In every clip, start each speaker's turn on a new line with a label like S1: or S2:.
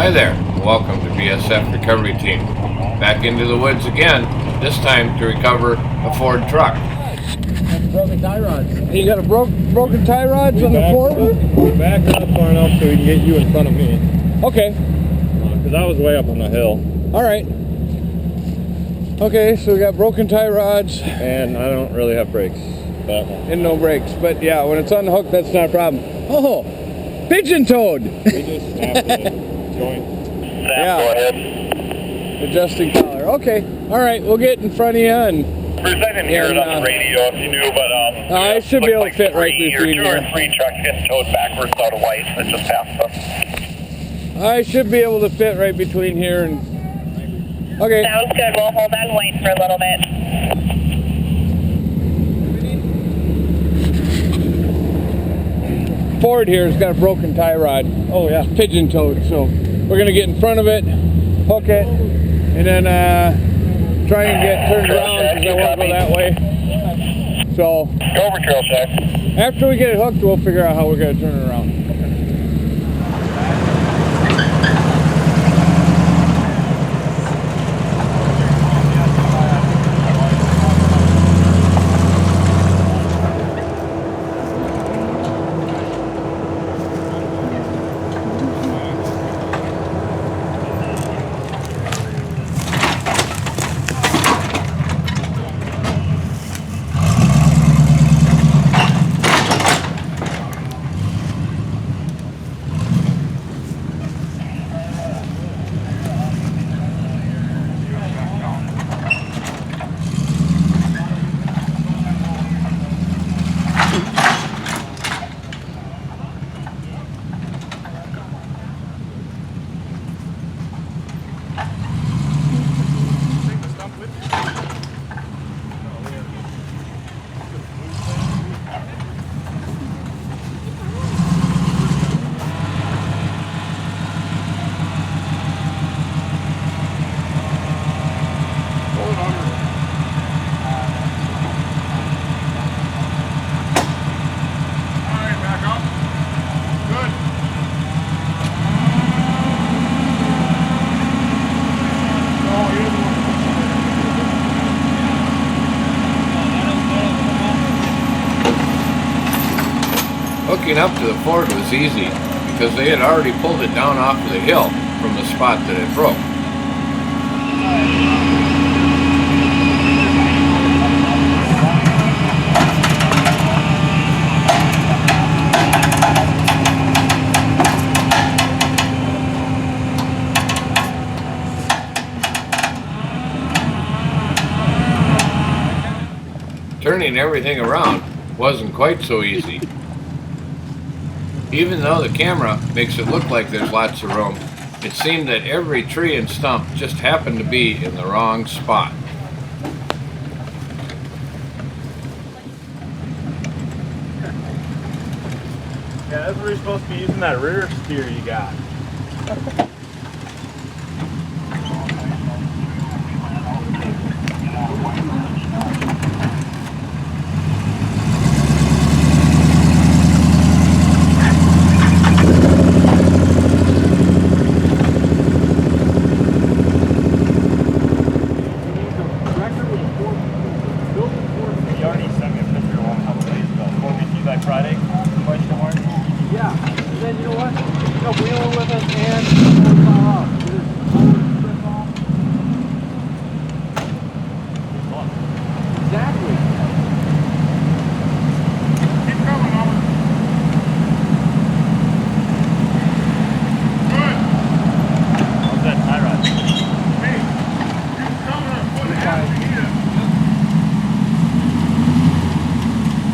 S1: Hi there, welcome to BSF Recovery Team. Back into the woods again, this time to recover a Ford truck.
S2: Broken tie rods. You got a broken tie rods on the Ford?
S3: We backed up far enough so we can get you in front of me.
S2: Okay.
S3: Because I was way up on the hill.
S2: Alright. Okay, so we got broken tie rods.
S3: And I don't really have brakes.
S2: And no brakes. But yeah, when it's on the hook, that's not a problem. Oh! Pigeon-toed!
S3: We just snapped the joint.
S2: Yeah. Go ahead. Adjusting collar. Okay. Alright, we'll get in front of you and...
S4: First, I didn't hear it on the radio if you knew, but
S2: I should be able to fit right between
S4: here. 2 or 3 trucks getting towed backwards out of white that just passed us.
S2: I should be able to fit right between here and... Okay.
S5: Sounds good. We'll hold on white for a little bit.
S2: Ford here has got a broken tie rod. Oh yeah. Pigeon-toed, so we're going to get in front of it, hook it, and then try and get turned around because I want to go that way. So,
S4: Go over trail check.
S2: After we get it hooked, we'll figure out how we're going to turn it around.
S1: Hooking up to the Ford was easy because they had already pulled it down off of the hill from the spot that it broke. Turning everything around wasn't quite so easy. Even though the camera makes it look like there's lots of room, it seemed that every tree and stump just happened to be in the wrong spot.
S3: Yeah, that's where you're supposed to be using that rear steer you got.
S4: Friday? Question mark?
S2: Yeah. And then you know what? Come wheeling with us and we'll fire off. Exactly.
S4: Keep coming, Robert. Good.
S3: How's that tie rod?
S4: Hey, keep coming and put it out if you need it.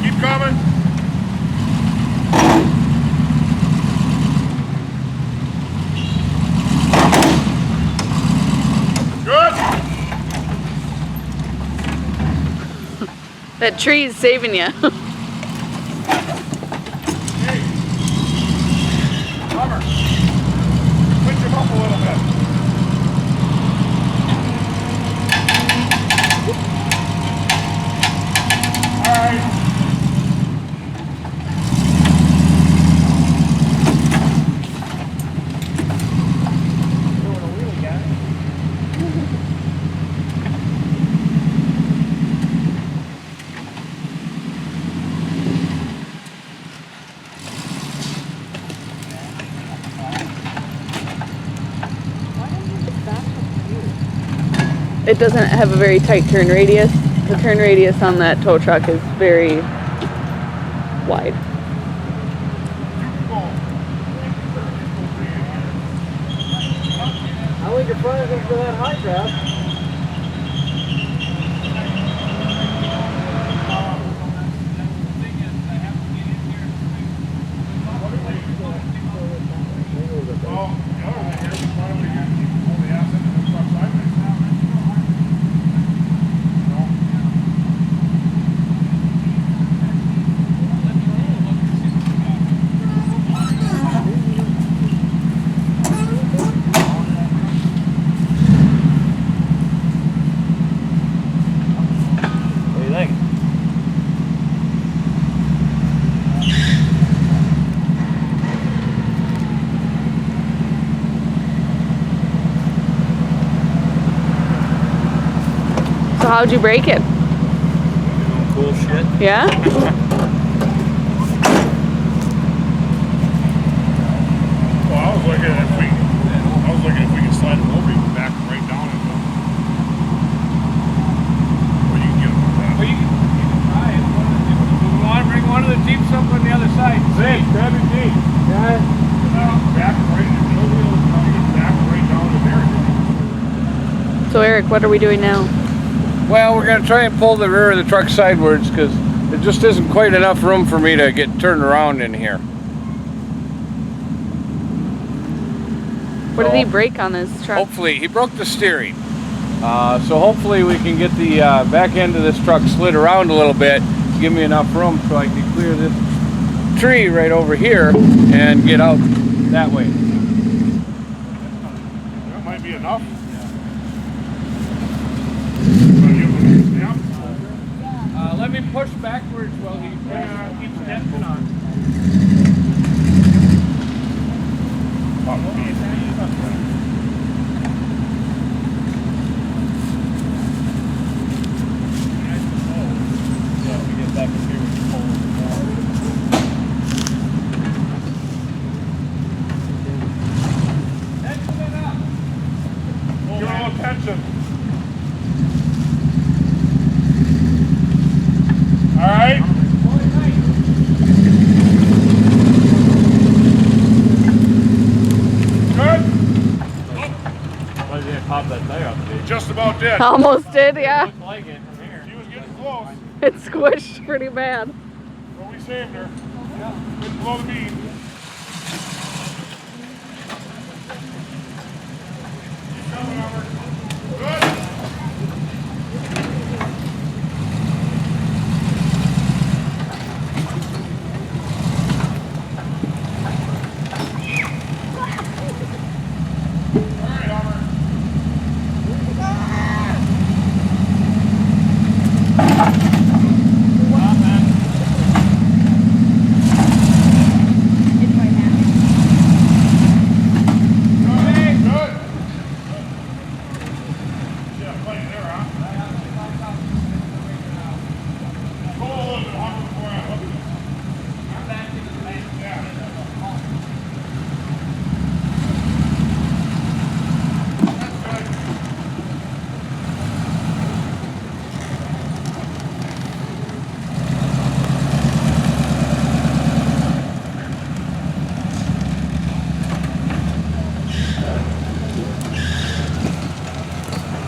S4: Keep coming.
S5: That tree's saving you.
S4: Hey, Robert, switch him up a little bit. All right.
S5: it doesn't have a very tight turn radius. The turn radius on that tow truck is very wide.
S2: I think your front isn't for that high craft.
S5: So how'd you break it?
S3: Cool shit.
S5: Yeah?
S4: Well, I was looking if we can slide him over, you can back him right down and or you can get him on that.
S2: Well, you can try it. You want to bring one of the Jeeps up on the other side?
S4: Hey, grab your Jeep.
S2: Yeah.
S4: Back him right, no wheels, you can back him right down to there.
S5: So Eric, what are we doing now?
S2: Well, we're going to try and pull the rear of the truck sidewards because there just isn't quite enough room for me to get turned around in here.
S5: What did he break on his truck?
S2: Hopefully, he broke the steering. So hopefully we can get the back end of this truck slid around a little bit to give me enough room so I can clear this tree right over here and get out that way.
S4: That might be enough.
S2: Let me push backwards while he keeps testing on.
S4: Give it all attention. All right. Good.
S3: Why did it pop that tire off the base?
S4: Just about did.
S5: Almost did, yeah.
S3: Looked like it from here.
S4: She was getting close.
S5: It squished pretty bad.
S4: But we saved her. Couldn't blow the beam. Keep coming, Hummer. Good.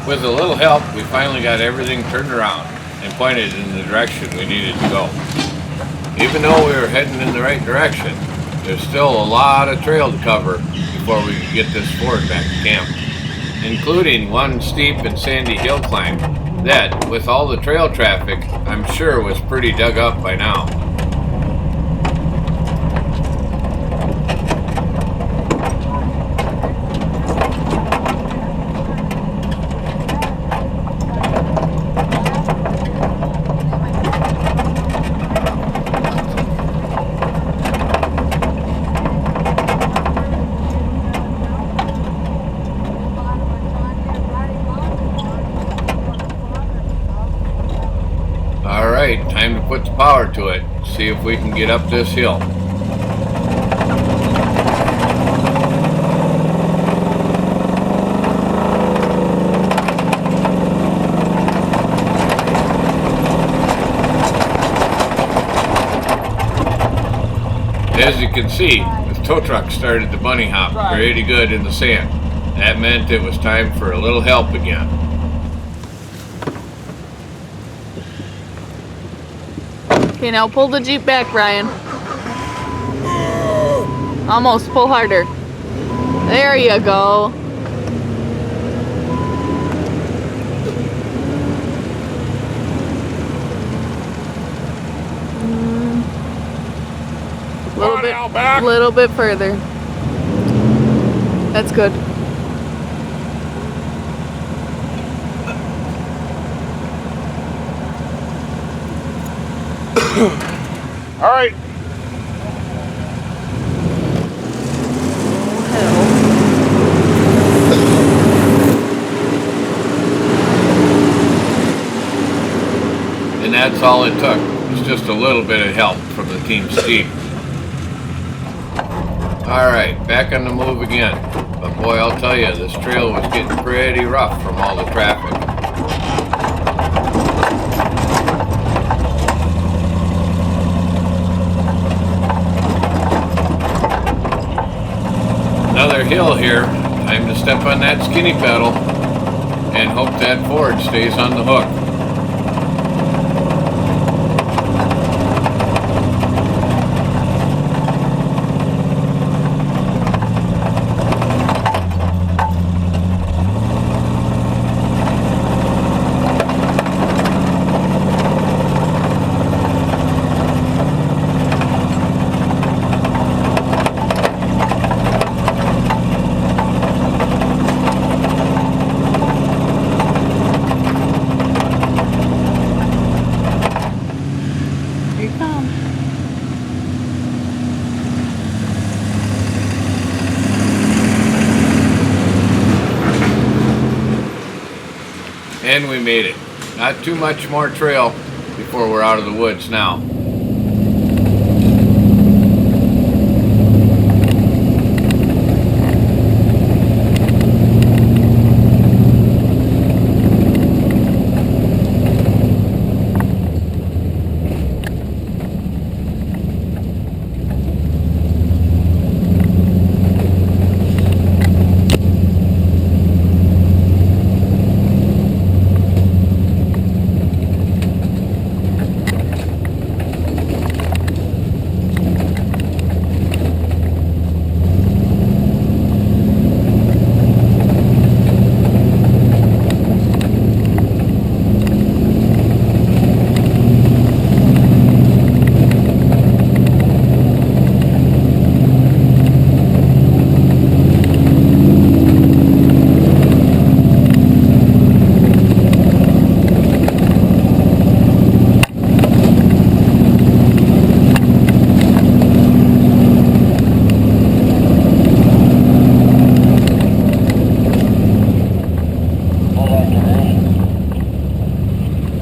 S1: With a little help, we finally got everything turned around and pointed in the direction we needed to go. Even though we were heading in the right direction, there's still a lot of trail to cover before we can get this Ford back to camp, including one steep and sandy hill climb that, with all the trail traffic, I'm sure was pretty dug up by now. Alright, time to put the power to it, see if we can get up this hill. As you can see, the tow truck started to bunny hop pretty good in the sand. That meant it was time for a little help again.
S5: Okay, now pull the Jeep back, Ryan. Almost, pull harder. There you go. Little bit further. That's good.
S4: All right.
S1: And that's all it took. It's just a little bit of help from the team's Jeep. Alright, back on the move again. But boy, I'll tell you, this trail was getting pretty rough from all the traffic. Another hill here. Time to step on that skinny pedal and hope that Ford stays on the hook. And we made it. Not too much more trail before we're out of the woods now.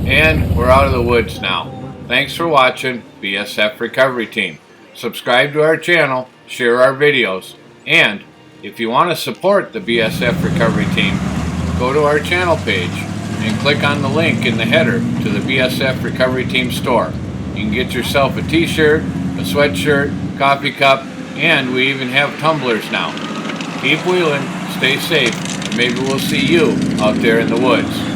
S1: And we're out of the woods now. Thanks for watching BSF Recovery Team. Subscribe to our channel, share our videos, and if you want to support the BSF Recovery Team, go to our channel page and click on the link in the header to the BSF Recovery Team store. You can get yourself a t-shirt, a sweatshirt, coffee cup, and we even have tumblers now. Keep wheeling, stay safe, and maybe we'll see you out there in the woods.